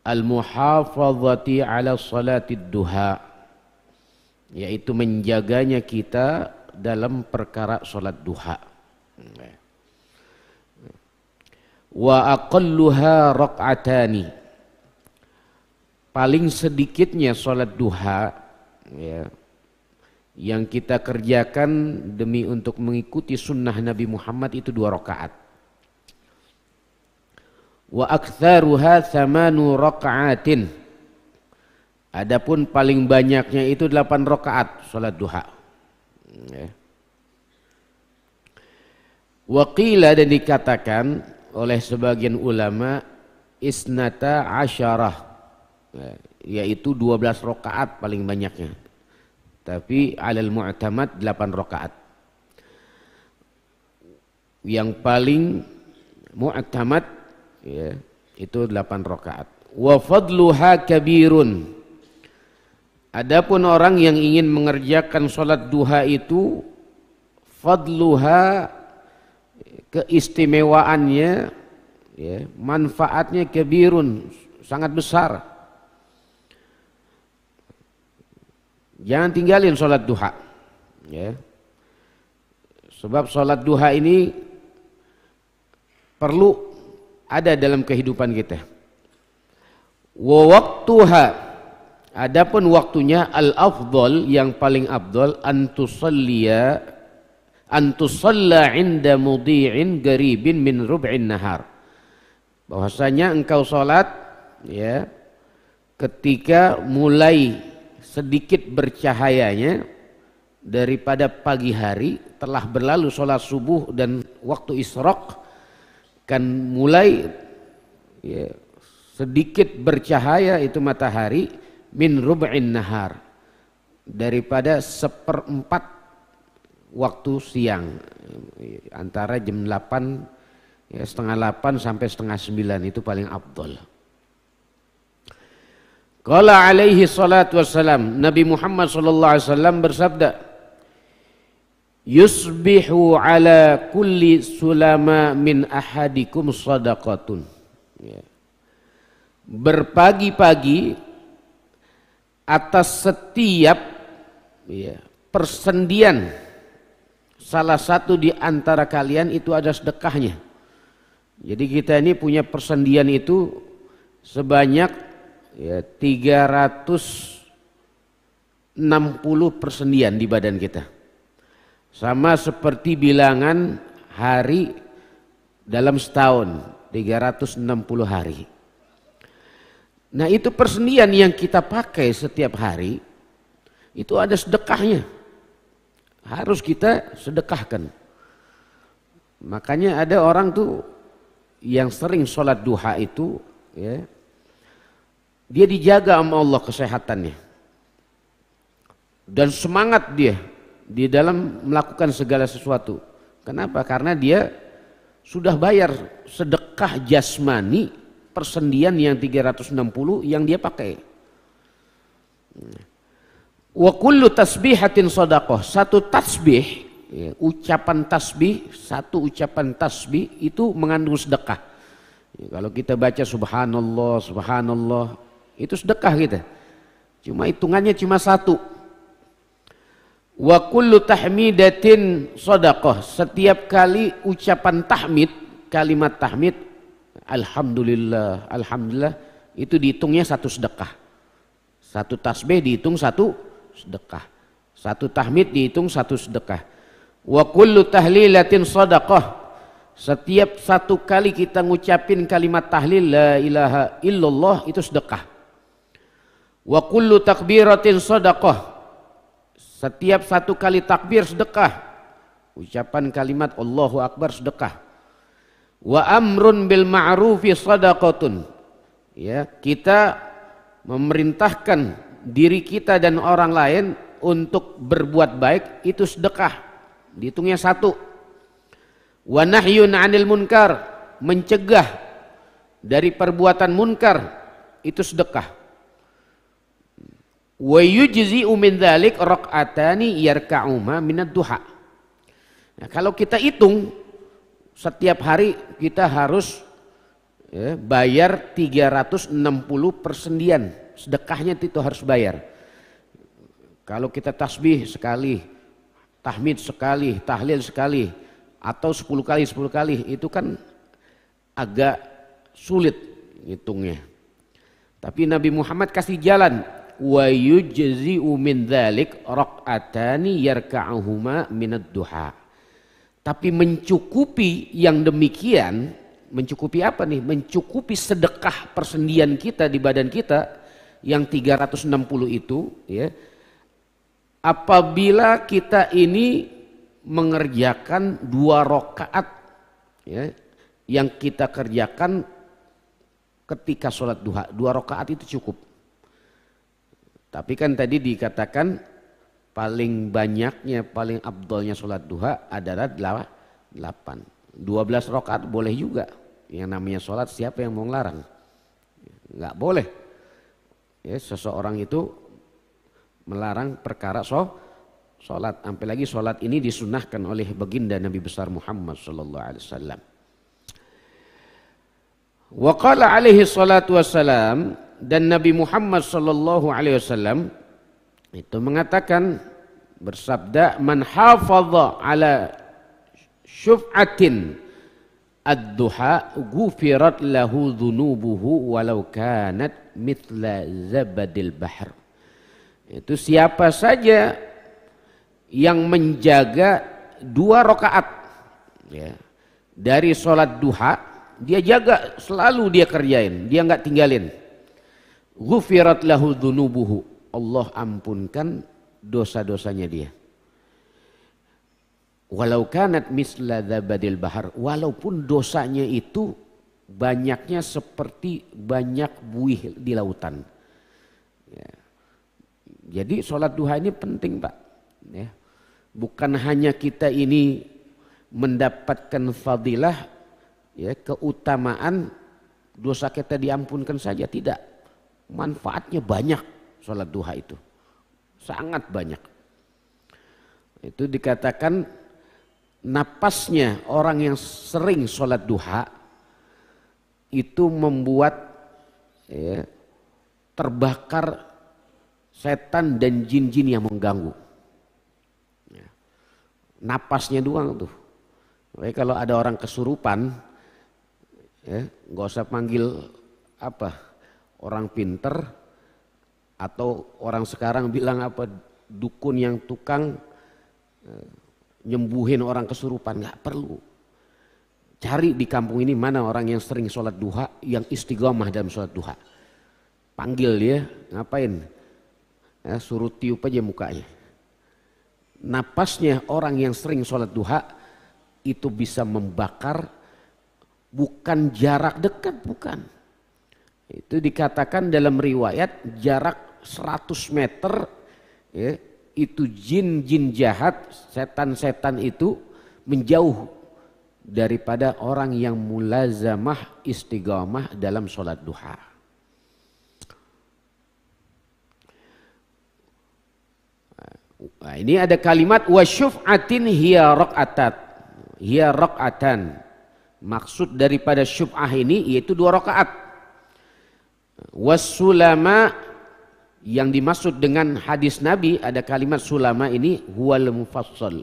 al-muhafazati ala salatid duha, yaitu menjaganya kita dalam perkara salat duha. Wa aqalluha raq'atani, paling sedikitnya salat duha ya, yang kita kerjakan demi untuk mengikuti sunnah Nabi Muhammad itu 2 rakaat. Wa aktsaruha 8 raka'atin, adapun paling banyaknya itu 8 rakaat salat duha. Wa qila, dan dikatakan oleh sebagian ulama, isnata asyarah, yaitu 12 rakaat paling banyaknya. Tapi alal mu'tamad 8 rakaat. Yang paling mu'tamad ya, itu 8 rakaat. Wa fadluha kabirun. Adapun orang yang ingin mengerjakan salat duha itu, fadluha, keistimewaannya ya, manfaatnya kabirun, sangat besar. Jangan tinggalin sholat duha ya. Sebab sholat duha ini perlu ada dalam kehidupan kita. Wa waqtuha, adapun waktunya, al-afdal, yang paling afdal, antusalla inda mudhi'in garibin min rub'in nahar, bahwasanya engkau sholat ya ketika mulai sedikit bercahayanya daripada pagi hari, telah berlalu sholat subuh dan waktu isyraq, kan mulai ya, sedikit bercahaya itu matahari, min rub'in nahar, daripada 1/4 waktu siang, antara jam 8 ya, setengah 8 sampai setengah 9, itu paling afdal. Qala alaihi salatu wassalam, Nabi Muhammad sallallahu alaihi wasallam bersabda, yusbihu ala kulli sulama min ahadikum sadaqatun, ya. Berpagi-pagi atas setiap ya, persendian salah satu di antara kalian itu ada sedekahnya. Jadi kita ini punya persendian itu sebanyak ya, 360 persendian di badan kita. Sama seperti bilangan hari dalam setahun, 360 hari. Nah itu persendian yang kita pakai setiap hari, itu ada sedekahnya. Harus kita sedekahkan. Makanya ada orang tuh yang sering sholat duha itu ya, dia dijaga sama Allah kesehatannya dan semangat dia di dalam melakukan segala sesuatu. Kenapa? Karena dia sudah bayar sedekah jasmani persendian yang 360 yang dia pakai. Wa kullu tasbihatin shadaqah, satu tasbih ya, ucapan tasbih, satu ucapan tasbih itu mengandung sedekah. Ya, kalau kita baca subhanallah, subhanallah, itu sedekah kita. Cuma hitungannya cuma 1. Wa kullu tahmidatin shadaqah, setiap kali ucapan tahmid, kalimat tahmid, alhamdulillah, alhamdulillah, itu dihitungnya 1 sedekah. 1 tasbih dihitung 1 sedekah, 1 tahmid dihitung 1 sedekah. Wa kullu tahlilatin shadaqah, setiap 1 kali kita ngucapin kalimat tahlil la ilaha illallah itu sedekah. Wa kullu takbiratin shadaqah, setiap 1 kali takbir sedekah, ucapan kalimat Allahu Akbar sedekah. Wa amrun bil ma'rufi shadaqatun, ya, kita memerintahkan diri kita dan orang lain untuk berbuat baik itu sedekah, dihitungnya 1. Wa nahyun 'anil munkar, mencegah dari perbuatan munkar itu sedekah. Wa yujzi'u min dzalik rak'atani yarka'uma minad duha. Nah, kalau kita hitung setiap hari kita harus ya, bayar 360 persendian, sedekahnya itu harus bayar. Kalau kita tasbih sekali, tahmid sekali, tahlil sekali, atau 10 kali, itu kan agak sulit hitungnya. Tapi Nabi Muhammad kasih jalan, wa yujzi'u min dzalik raq'atani yarka'uhuma minad duha. Tapi mencukupi yang demikian, mencukupi apa nih? Mencukupi sedekah persendian kita di badan kita yang 360 itu, ya. Apabila kita ini mengerjakan 2 rakaat, ya, yang kita kerjakan ketika sholat duha, 2 rakaat itu cukup. Tapi kan tadi dikatakan paling banyaknya, paling abdolnya sholat duha adalah 8. 12 rakaat boleh juga. Yang namanya sholat, siapa yang mau ngelarang? Nggak boleh. Ya, seseorang itu melarang perkara sholat. Sampai lagi sholat ini disunahkan oleh baginda Nabi besar Muhammad sallallahu alaihi wasallam. Wa qala alaihi salatu wassalam, dan Nabi Muhammad sallallahu alaihi wasallam itu mengatakan, bersabda, man hafadha ala syuf'atin ad-duha ghufirat lahu dhunubuhu walau kanat mithla zabadil bahr. Itu siapa saja yang menjaga 2 rakaat, ya, dari sholat duha, dia jaga, selalu dia kerjain, dia nggak tinggalin. Ghufirat lahu dhunubuhu, Allah ampunkan dosa-dosanya dia. Walau kanat misla zabadil bahar, walaupun dosanya itu banyaknya seperti banyak buih di lautan. Ya. Jadi sholat duha ini penting, Pak. Ya. Bukan hanya kita ini mendapatkan fadilah, ya, keutamaan dosa kita diampunkan saja, tidak. Manfaatnya banyak sholat duha itu, sangat banyak. Itu dikatakan napasnya orang yang sering sholat duha itu membuat, ya, terbakar setan dan jin-jin yang mengganggu. Ya. Napasnya doang tuh. Jadi kalau ada orang kesurupan, ya, nggak usah panggil apa orang pinter atau orang sekarang bilang apa dukun yang tukang nyembuhin orang kesurupan, nggak perlu. Cari di kampung ini mana orang yang sering sholat duha, yang istiqomah dalam sholat duha. Panggil dia, ngapain? Ya, suruh tiup aja mukanya. Napasnya orang yang sering sholat duha itu bisa membakar, bukan jarak dekat, bukan. Itu dikatakan dalam riwayat jarak 100 meter, ya, itu jin-jin jahat, setan-setan itu menjauh daripada orang yang mulazamah istiqamah dalam sholat duha. Nah, ini ada kalimat wasyuf'atin hiya raq'atan. Maksud daripada syuf'ah ini yaitu 2 rakaat. Wassulama, yang dimaksud dengan hadis Nabi ada kalimat sulama ini huwal mufassal.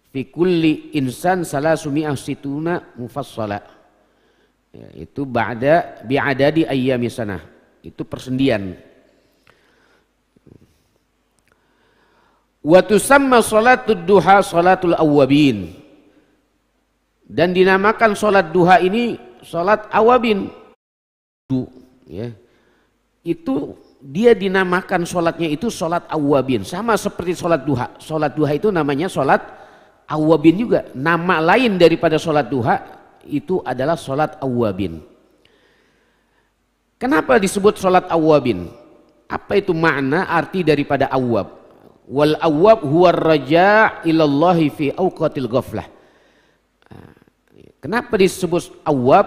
Fi kulli insan salasumiyah situna mufassala. Ya, itu bi'adadi ayyami sanah. Itu persendian. Wa tusamma salatud duha salatul awwabin. Dan dinamakan salat duha ini salat awabin. Ya. Itu dia dinamakan salatnya itu salat awabin, sama seperti salat duha. Salat duha itu namanya salat awabin juga. Nama lain daripada salat duha itu adalah salat awabin. Kenapa disebut salat awabin? Apa itu makna arti daripada awab? Wal awwab huwa raja' ilallahi fi awqatil ghaflah. Kenapa disebut awwab?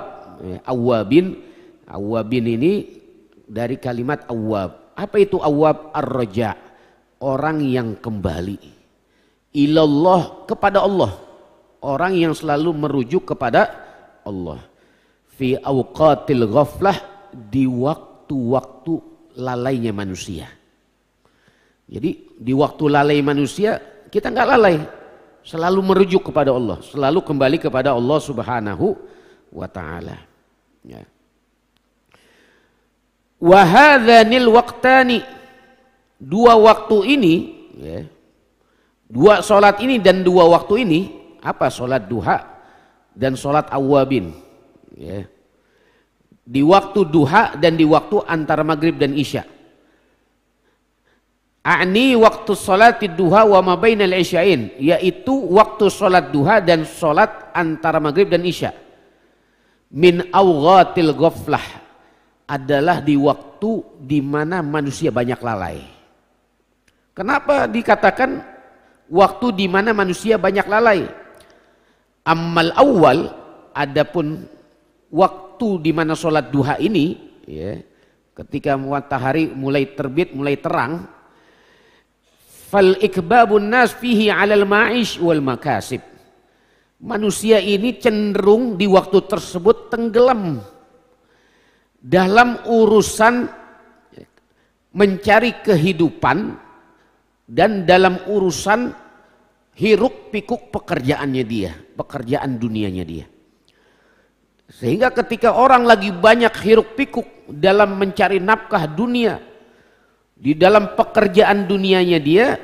Awwabin. Awwabin ini dari kalimat awwab. Apa itu awwab? Ar-raja', orang yang kembali. Ilallah, kepada Allah. Orang yang selalu merujuk kepada Allah. fi awqatil ghaflah, di waktu-waktu lalainya manusia. Jadi di waktu lalai manusia kita nggak lalai, selalu merujuk kepada Allah, selalu kembali kepada Allah Subhanahu wa taala. Ya. Wa hadzanil waqtani, dua waktu ini, ya, dua sholat ini dan dua waktu ini, apa? Sholat duha dan sholat awwabin. Ya. Di waktu duha dan di waktu antara maghrib dan isya. A'ni waktu sholat duha wa ma bainal isya'in, yaitu waktu sholat duha dan sholat antara maghrib dan isya. Min awghatil ghaflah, adalah di waktu di mana manusia banyak lalai. Kenapa dikatakan waktu di mana manusia banyak lalai? Ammal awal, adapun waktu di mana sholat duha ini, ya, ketika matahari mulai terbit, mulai terang, fal ikbabun nas fihi 'alal ma'ish wal makasib. Manusia ini cenderung di waktu tersebut tenggelam dalam urusan mencari kehidupan dan dalam urusan hiruk pikuk pekerjaannya dia, pekerjaan dunianya dia. Sehingga ketika orang lagi banyak hiruk pikuk dalam mencari nafkah dunia, di dalam pekerjaan dunianya dia,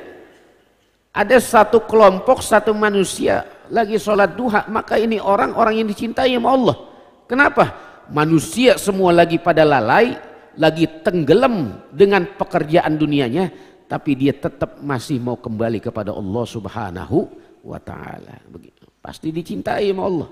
ada satu kelompok, satu manusia lagi sholat duha, maka ini orang-orang yang dicintai sama Allah. Kenapa? Manusia semua lagi pada lalai, lagi tenggelam dengan pekerjaan dunianya, tapi dia tetap masih mau kembali kepada Allah Subhanahu wa taala. Begitu. Pasti dicintai sama Allah.